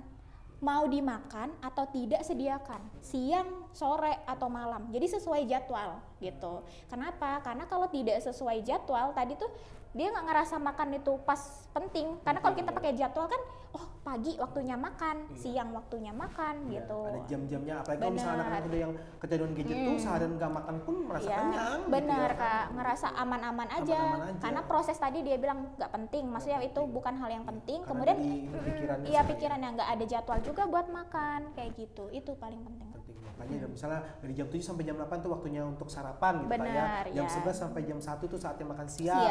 mau dimakan atau tidak sediakan, siang, sore, atau malam. Jadi sesuai jadwal gitu. Kenapa? Karena kalau tidak sesuai jadwal tadi tuh dia nggak ngerasa makan itu pas penting. Karena kalau kita pakai jadwal kan, oh pagi waktunya makan, siang waktunya makan gitu. Ada jam-jamnya, apalagi kalau misalnya anak-anak udah yang kecanduan gadget tuh seharian nggak makan pun merasa kenyang. Benar gitu ya. Kak, ngerasa aman-aman aja. Aman-aman aja. Karena proses tadi dia bilang nggak penting, maksudnya itu bukan hal yang penting. Karena Kemudian pikirannya iya pikirannya nggak ada jadwal juga buat makan kayak gitu, itu paling penting. Makanya misalnya dari jam 7 sampai jam 8 tuh waktunya untuk sarapan gitu. Benar, Jam ya. 11 sampai jam 1 tuh saatnya makan siang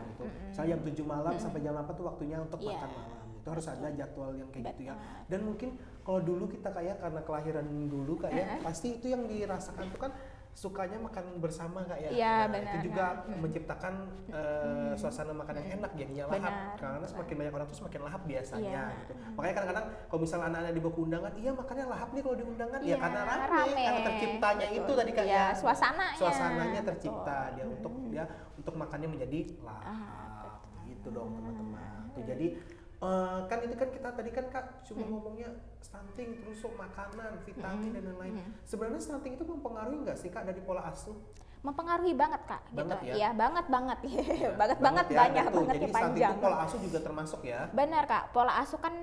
gitu. Misalnya jam 7 malam sampai jam 8 tuh waktunya untuk makan malam. Itu harus ada jadwal yang kayak gitu ya. Dan mungkin kalau dulu kita kayak karena kelahiran dulu kayak pasti itu yang dirasakan tuh kan sukanya makan bersama Kak ya. Iya, Nah, benar. itu juga menciptakan suasana makan yang enak jadinya lahap. Karena semakin banyak orang tuh semakin lahap biasanya gitu. Makanya kadang-kadang kalau misalnya anak-anak dibawa ke undangan, iya makannya lahap nih kalau di undangan ya karena rame. Karena terciptanya itu tadi Kak ya. Suasananya tercipta dia untuk makannya menjadi lahap. Gitu dong teman-teman. Tuh, jadi kan itu kan kita tadi kan Kak cuma ngomongnya stunting, terus makanan, vitamin dan lain-lain. Sebenarnya stunting itu mempengaruhi nggak sih Kak dari pola asuh? Mempengaruhi banget Kak, Banget gitu. ya? Iya, banget. Banget banyak ya, banget betul. ya, Jadi stunting panjang. itu pola asuh juga termasuk ya? Benar Kak, pola asuh kan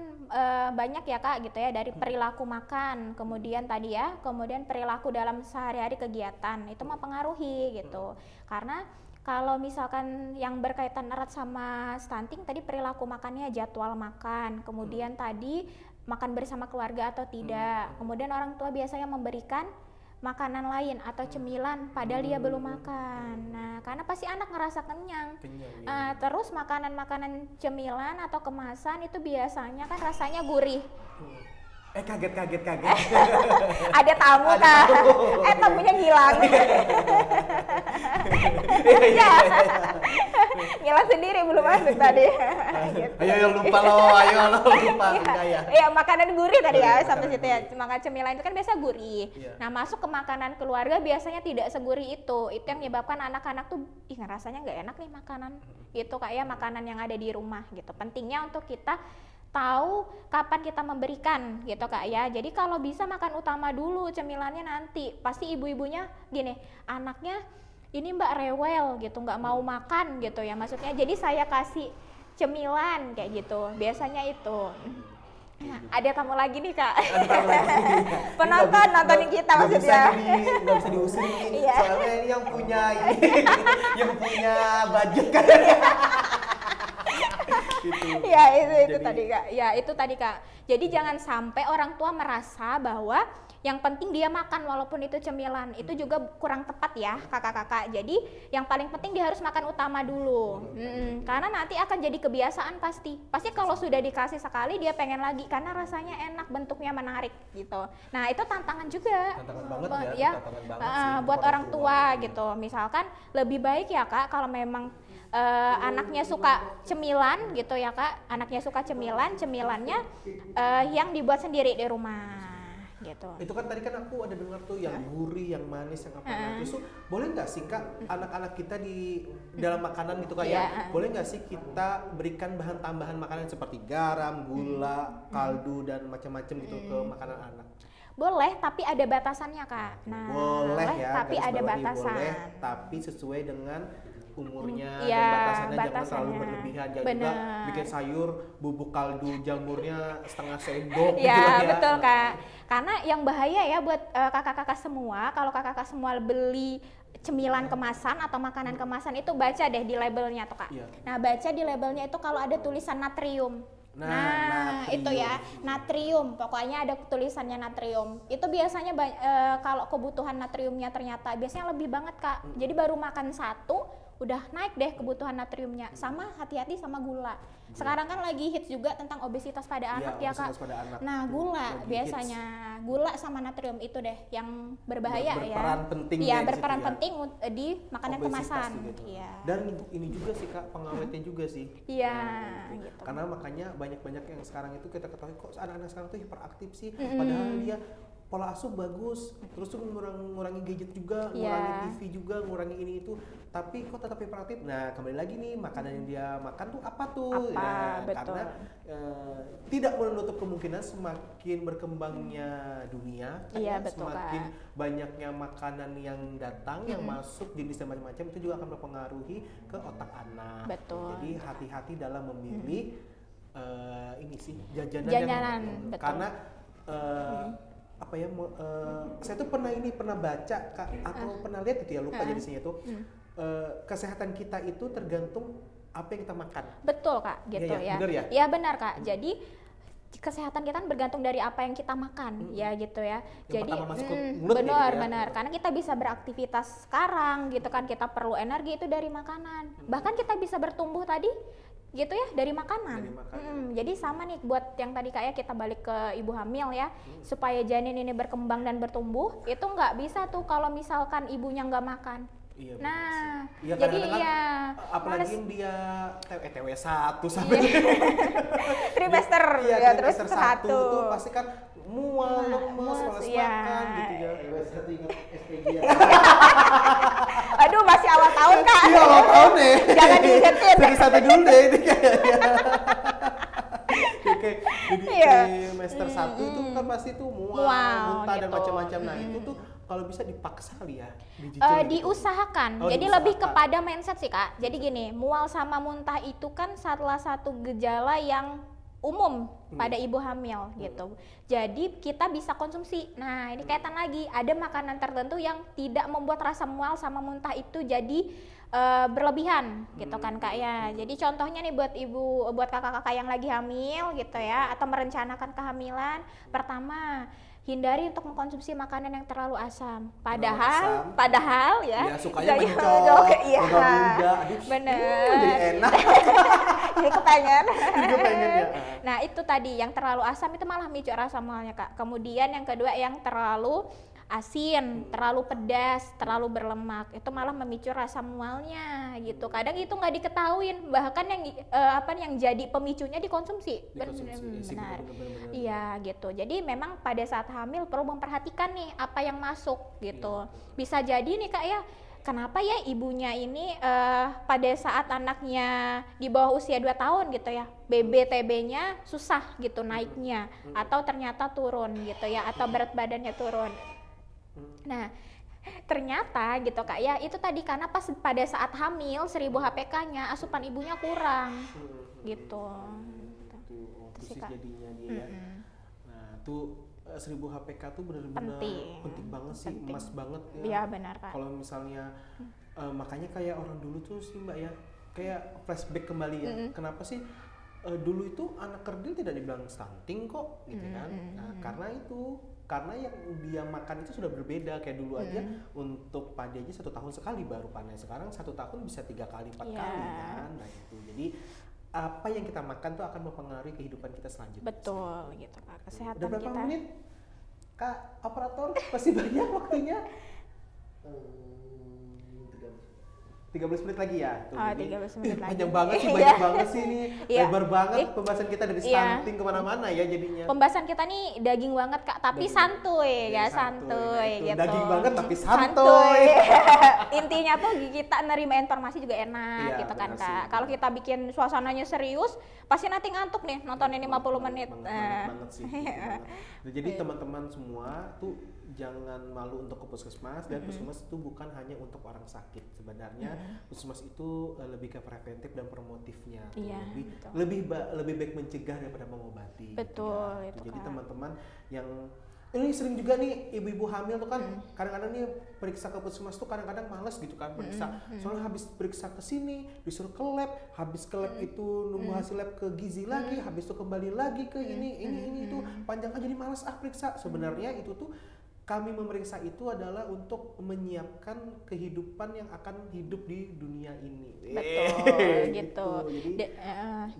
banyak ya Kak gitu ya, dari perilaku makan, kemudian tadi ya, kemudian perilaku dalam sehari-hari kegiatan, itu mempengaruhi gitu. Karena kalau misalkan yang berkaitan erat sama stunting tadi perilaku makannya, jadwal makan, kemudian tadi makan bersama keluarga atau tidak, kemudian orang tua biasanya memberikan makanan lain atau cemilan padahal dia belum makan. Nah, karena pasti anak ngerasa kenyang. Terus makanan-makanan cemilan atau kemasan itu biasanya kan rasanya gurih. Kaget. Ada tamu Kak. Tamunya ngilang. Ya. Ngilang sendiri belum masuk tadi. Gitu. Ayo lupa lupa. Iya, makanan gurih tadi ya sampai situ ya. Makan cemilan itu kan biasa gurih. Nah, masuk ke makanan keluarga biasanya tidak segurih itu. Itu yang menyebabkan anak-anak tuh rasanya nggak enak nih makanan. Gitu Kak ya, makanan yang ada di rumah gitu. Pentingnya untuk kita tahu kapan kita memberikan gitu Kak ya. Jadi kalau bisa makan utama dulu, cemilannya nanti. Pasti ibu-ibunya gini, anaknya ini Mbak rewel gitu, nggak mau makan gitu ya maksudnya. Jadi saya kasih cemilan kayak gitu. Biasanya itu. Nah, ada tamu lagi nih Kak. Penonton nontonin kita maksudnya. Nggak bisa diusir nih. Iya. Soalnya ini yang punya yang punya budget kan. Ya itu tadi Kak. Ya itu tadi Kak. Jadi jangan sampai orang tua merasa bahwa yang penting dia makan walaupun itu cemilan, itu juga kurang tepat ya kakak-kakak. Jadi yang paling penting dia harus makan utama dulu. Karena nanti akan jadi kebiasaan pasti. Pasti kalau sudah dikasih sekali dia pengen lagi karena rasanya enak, bentuknya menarik gitu. Nah itu tantangan juga. Tantangan banget ya. Tantangan banget sih, buat orang tua gitu. Misalkan lebih baik ya Kak kalau memang anaknya suka cemilan gitu ya Kak, anaknya suka cemilannya yang dibuat sendiri di rumah gitu. Itu kan tadi kan aku ada dengar tuh yang gurih, yang manis, yang apa itu boleh nggak sih Kak anak-anak kita di dalam makanan gitu Kak ya, boleh nggak sih kita berikan bahan tambahan makanan seperti garam, gula, kaldu dan macam-macam gitu ke makanan anak? Boleh, tapi ada batasannya Kak. Nah, boleh ya, tapi ada batasan. Boleh, tapi sesuai dengan umurnya ya, dan batasannya jangan terlalu berlebihan. Jangan juga bikin sayur bubuk kaldu jamurnya setengah sendok gitu ya. Ya Betul Kak, karena yang bahaya ya buat kakak-kakak semua, kalau kakak-kakak semua beli cemilan kemasan atau makanan kemasan itu baca deh di labelnya tuh Kak. Nah baca di labelnya itu kalau ada tulisan natrium. Nah itu ya, natrium, pokoknya ada tulisannya natrium. Itu biasanya kalau kebutuhan natriumnya ternyata biasanya lebih banget Kak. Jadi baru makan satu udah naik deh kebutuhan natriumnya. Sama hati-hati sama gula. Sekarang kan lagi hits juga tentang obesitas pada anak ya Kak. Nah gula biasanya gula sama natrium itu deh yang berbahaya ya. Berperan penting. Iya berperan penting di makanan kemasan. Iya. Dan ini juga sih Kak pengawetnya juga sih. Iya. Gitu. Karena makanya banyak yang sekarang itu kita ketahui kok anak-anak sekarang tuh hiperaktif sih. Padahal dia pola asuh bagus, terus tuh ngurangi gadget juga, Iya. ngurangi TV juga, ngurangi ini itu, tapi kok tetap hiperaktif. Nah kembali lagi nih, makanan yang dia makan tuh apa tuh? Apa, Ya, betul. karena tidak menutup kemungkinan semakin berkembangnya dunia, Iya, ya, betul, semakin Kak. banyaknya makanan yang datang, yang masuk jenis dan macam-macam, itu juga akan mempengaruhi ke otak anak. Betul. Jadi hati-hati dalam memilih ini sih jajanan, Jajanan, yang betul. karena apa ya, saya tuh pernah baca Kak, atau pernah lihat itu ya, lupa jenisnya itu, kesehatan kita itu tergantung apa yang kita makan. Betul Kak, gitu Iya, ya. benar ya? Iya benar Kak. Jadi kesehatan kita kan bergantung dari apa yang kita makan, ya gitu ya. Yang Jadi pertama masuk ke mulut ya, benar gitu ya. benar. Karena kita bisa beraktivitas sekarang, gitu kan, kita perlu energi itu dari makanan. Bahkan kita bisa bertumbuh tadi, gitu ya, dari makanan. Dari makanan. Jadi sama nih buat yang tadi kayak kita balik ke ibu hamil ya, supaya janin ini berkembang dan bertumbuh, itu nggak bisa tuh kalau misalkan ibunya nggak makan. Iya, benar Nah, sih. Iya, jadi kadang-kadang ya apalagi males. yang dia TW1 sampai Trimester iya, ya, terus trimester 1 satu. tuh pasti kan mual, lemes, males iya. makan gitu ya. TW1 ingat SPG ya. Aduh, masih awal tahun Kak. Iya, awal tahun nih. Jangan diingetin. Jadi satu dulu deh ini kayaknya. Oke, jadi Iya. trimester 1 itu kan pasti tuh mual, muntah dan gitu. macam-macam. Nah, itu tuh kalau bisa dipaksa kali ya, dijijil gitu. Diusahakan. Oh, Jadi diusahakan. lebih kepada mindset sih Kak. Jadi gini, mual sama muntah itu kan salah satu gejala yang umum pada ibu hamil gitu. Jadi kita bisa konsumsi. Nah, ini kaitan lagi, ada makanan tertentu yang tidak membuat rasa mual sama muntah itu jadi berlebihan gitu kan Kak ya. Jadi contohnya nih buat kakak-kakak yang lagi hamil gitu ya, atau merencanakan kehamilan, pertama hindari untuk mengkonsumsi makanan yang terlalu asam. Padahal ya. Ya, sukanya saya- mencok, iya. muda-muda, aduh, Bener. jadi enak. Jadi kepengen. Juga pengen ya. Nah itu tadi yang terlalu asam itu malah micu rasa mualnya Kak. Kemudian yang kedua yang terlalu asin, terlalu pedas, terlalu berlemak, itu malah memicu rasa mualnya gitu. Kadang itu nggak diketahuin, bahkan yang jadi pemicunya dikonsumsi. Dikonsumsi, iya sih, Benar. benar-benar. Iya gitu. Jadi memang pada saat hamil perlu memperhatikan nih apa yang masuk gitu. Bisa jadi nih Kak ya, kenapa ya ibunya ini pada saat anaknya di bawah usia 2 tahun gitu ya, BBTB-nya susah gitu naiknya, atau ternyata turun gitu ya, atau berat badannya turun. Nah, ternyata gitu Kak ya, itu tadi karena pada saat hamil 1000 HPK-nya asupan ibunya kurang gitu. Itu sih, sih Kak. jadinya dia. Nah, tuh 1000 HPK tuh benar-benar penting banget sih, Penting. emas banget ya. Iya benar Kak. Kalau misalnya makanya kayak orang dulu tuh sih Mbak ya, kayak flashback kembali ya. Kenapa sih dulu itu anak kerdil tidak dibilang stunting kok gitu kan? Nah, karena yang dia makan itu sudah berbeda. Kayak dulu aja untuk padi aja 1 tahun sekali baru panen, sekarang 1 tahun bisa 3 kali 4 Iya. kali kan. Nah itu jadi apa yang kita makan tuh akan mempengaruhi kehidupan kita selanjutnya. Betul gitu Kak. Kesehatan Udah berapa kita. menit? Kak operator masih banyak waktunya. 13 menit lagi ya. Tuh, Oh, jadi, 13 menit lagi. Panjang banget sih, Iya. banyak banget sih ini. Iya. Lebar banget pembahasan kita dari Iya. stunting kemana-mana ya jadinya. Pembahasan kita nih daging banget Kak, tapi Daging. santuy Iya, ya, santuy. santuy Nah, itu. gitu. Daging banget tapi santuy. Intinya tuh kita nerima informasi juga enak Iya, gitu kan benar Kak. sih. Kalau kita bikin suasananya serius, pasti nanti ngantuk nih nontonin 50 menit. Banget sih. Gitu banget. Nah, jadi teman-teman semua tuh jangan malu untuk ke puskesmas, dan puskesmas itu bukan hanya untuk orang sakit. Sebenarnya puskesmas itu lebih ke preventif dan promotifnya. Tuh. Iya, lebih baik mencegah daripada mengobati. Betul, gitu ya. itu, Jadi Kak. teman-teman yang ini sering juga nih ibu-ibu hamil tuh kan kadang-kadang nih periksa ke puskesmas tuh kadang-kadang males gitu kan periksa. Soalnya habis periksa ke sini disuruh ke lab, habis ke lab itu nunggu hasil lab ke gizi lagi, habis itu kembali lagi ke ini itu panjang aja, jadi males periksa. Sebenarnya itu tuh kami memeriksa itu adalah untuk menyiapkan kehidupan yang akan hidup di dunia ini. Betul gitu.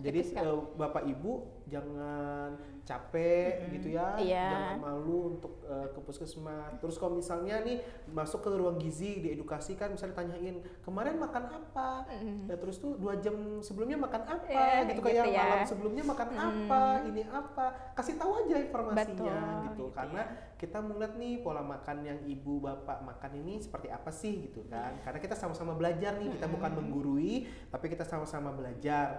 Jadi Gitu, Kak. Bapak Ibu jangan capek gitu ya, Iya. jangan malu untuk ke puskesmas. Terus kalau misalnya nih masuk ke ruang gizi diedukasi kan, misalnya tanyain kemarin makan apa, ya, terus tuh 2 jam sebelumnya makan apa, gitu kayak gitu ya. malam sebelumnya makan apa, ini apa, kasih tahu aja informasinya. Betul, gitu. gitu Karena ya. kita melihat nih pola makan yang ibu bapak makan ini seperti apa sih gitu kan. Karena kita sama-sama belajar nih, kita bukan menggurui, tapi kita sama-sama belajar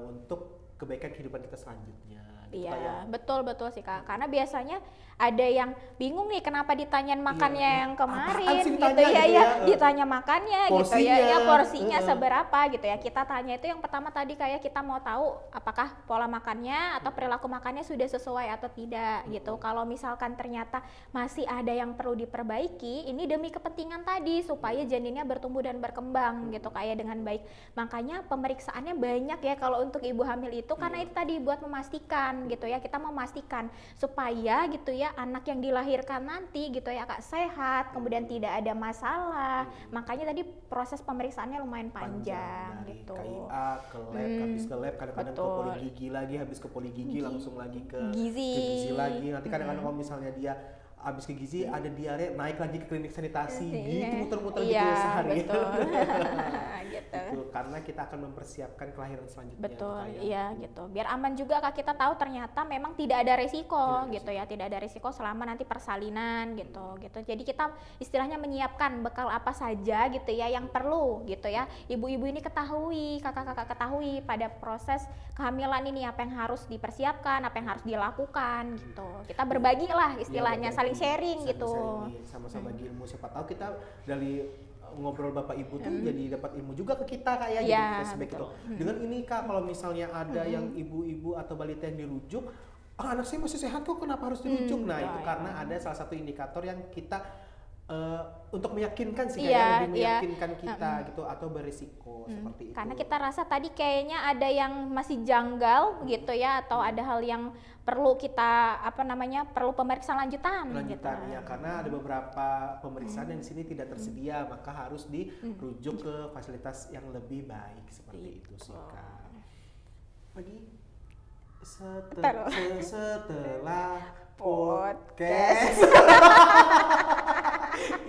untuk kebaikan kehidupan kita selanjutnya. Gitu, Kak, ya. Iya, betul sih Kak. Karena biasanya ada yang bingung nih kenapa ditanyain makannya yang kemarin Apaan sih gitu ditanya ya, gitu ya, ya? ditanya makannya gitu Porsinya, ya porsinya seberapa gitu ya. Kita tanya itu yang pertama tadi kayak kita mau tahu apakah pola makannya atau perilaku makannya sudah sesuai atau tidak gitu. Kalau misalkan ternyata masih ada yang perlu diperbaiki, ini demi kepentingan tadi supaya janinnya bertumbuh dan berkembang gitu kayak dengan baik. Makanya pemeriksaannya banyak ya kalau untuk ibu hamil itu karena itu tadi buat memastikan gitu ya, kita memastikan supaya gitu ya anak yang dilahirkan nanti gitu ya Kak sehat, kemudian tidak ada masalah. Makanya tadi proses pemeriksaannya lumayan panjang dari gitu. KIA ke lab, habis ke lab kadang-kadang ke betul. poligigi lagi, habis ke poligigi langsung lagi ke Gizi. ke gizi lagi. Nanti kadang-kadang kalau misalnya dia habis ke gizi ada diare, naik lagi ke klinik sanitasi, gitu muter-muter gitu Iya, sehari. betul. Gitu. Gitu, karena kita akan mempersiapkan kelahiran selanjutnya. Betul, Kak, ya. iya gitu. Biar aman juga Kak, kita tahu ternyata memang tidak ada resiko gitu ya, tidak ada resiko selama nanti persalinan gitu. Jadi kita istilahnya menyiapkan bekal apa saja gitu ya yang perlu gitu ya. Ibu-ibu ini ketahui, kakak-kakak ketahui pada proses kehamilan ini apa yang harus dipersiapkan, apa yang harus dilakukan gitu. Kita berbagi lah istilahnya, Iya, saling berbagi, sharing saling gitu. sharing, sama-sama bagi ilmu. Siapa tahu kita dari ngobrol bapak ibu tuh jadi dapat ilmu juga ke kita Kak ya, jadi Iya, flashback betul. gitu. Dengan ini Kak, kalau misalnya ada yang ibu-ibu atau balita yang dirujuk, anak saya masih sehat kok, kenapa harus dirujuk? Nah itu ya. karena ada salah satu indikator yang kita untuk meyakinkan sih Iya, kayak lebih iya. meyakinkan kita gitu, atau berisiko seperti itu. Karena kita rasa tadi kayaknya ada yang masih janggal gitu ya, atau ada hal yang perlu kita perlu pemeriksaan lanjutan gitu. Ya, karena ada beberapa pemeriksaan yang di sini tidak tersedia, maka harus dirujuk ke fasilitas yang lebih baik seperti itu sih Kak. Lagi setelah podcast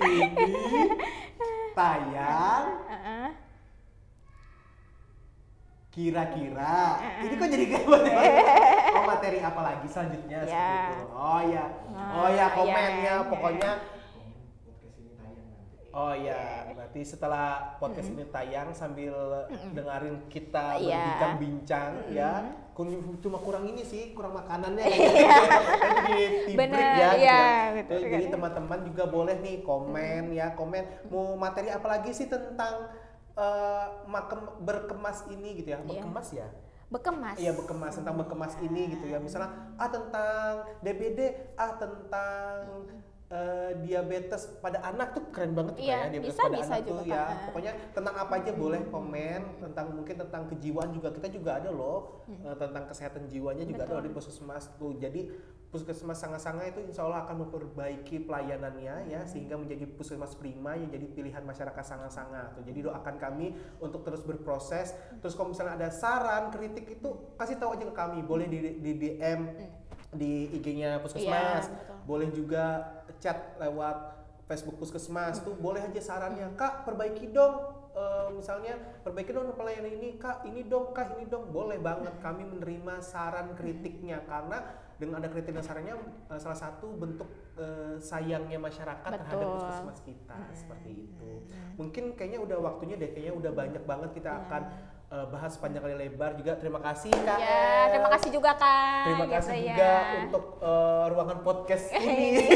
ini tayang, kira-kira ini kok jadi kayak materi apa lagi selanjutnya seperti itu. Oh ya komennya pokoknya. Oh ya, berarti setelah podcast ini tayang sambil dengerin kita berbincang-bincang ya. Cuma kurang ini sih, kurang makanannya jadi Bener, ya. betul Jadi sekali. teman-teman juga boleh nih komen mau materi apa lagi sih tentang berkemas ini gitu ya. Berkemas ya? Bekemas. Iya, bekemas, tentang bekemas ini gitu ya. Misalnya tentang DBD, tentang diabetes pada anak tuh keren banget tuh Iya, kayak diabetes bisa pada anak juga, tuh ya. Kak. Pokoknya tentang apa aja boleh komen, mungkin tentang kejiwaan juga kita juga ada loh. Tentang kesehatan jiwanya juga ada di puskesmas tuh. Jadi puskesmas Sanga-Sanga itu insya Allah akan memperbaiki pelayanannya ya, sehingga menjadi puskesmas prima yang jadi pilihan masyarakat Sanga-Sanga tuh. Jadi doakan kami untuk terus berproses. Terus kalau misalnya ada saran, kritik itu kasih tahu aja ke kami, boleh di DM di IG-nya puskesmas, boleh juga chat lewat Facebook puskesmas tuh, boleh aja sarannya, Kak perbaiki dong, misalnya perbaiki dong pelayanan ini Kak, ini dong Kak, ini dong, boleh banget, kami menerima saran kritiknya, karena dengan ada kritik dan sarannya salah satu bentuk sayangnya masyarakat terhadap puskesmas kita seperti itu. Mungkin kayaknya udah waktunya deh, kayaknya udah banyak banget kita akan bahas panjang kali lebar juga. Terima kasih Kak. Ya, terima kasih juga Kak. Terima gitu kasih ya. juga untuk ruangan podcast ini.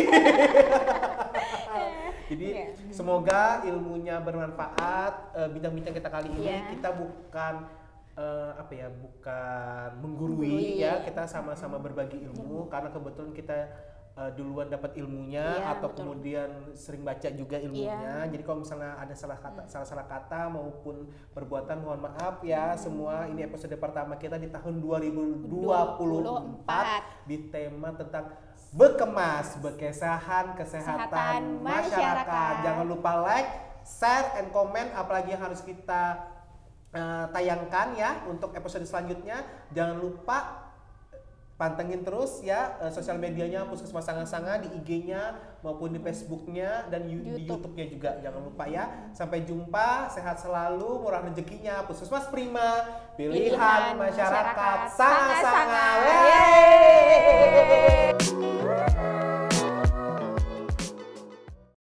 Jadi semoga ilmunya bermanfaat. Bincang-bincang kita kali ini kita bukan bukan menggurui ya, kita sama-sama berbagi ilmu karena kebetulan kita duluan dapat ilmunya atau kemudian sering baca juga ilmunya. Jadi kalau misalnya ada salah kata maupun perbuatan mohon maaf ya semua. Ini episode pertama kita di tahun 2024 di tema tentang bekemas, kesehatan masyarakat. Jangan lupa like, share, and comment apalagi yang harus kita tayangkan ya untuk episode selanjutnya. Jangan lupa pantengin terus ya sosial medianya Puskesmas Sanga-Sanga di IG-nya maupun di Facebook-nya dan di YouTube-nya juga. Jangan lupa ya. Sampai jumpa, sehat selalu, murah rezekinya. Puskesmas Prima, pilihan masyarakat Sanga-Sanga.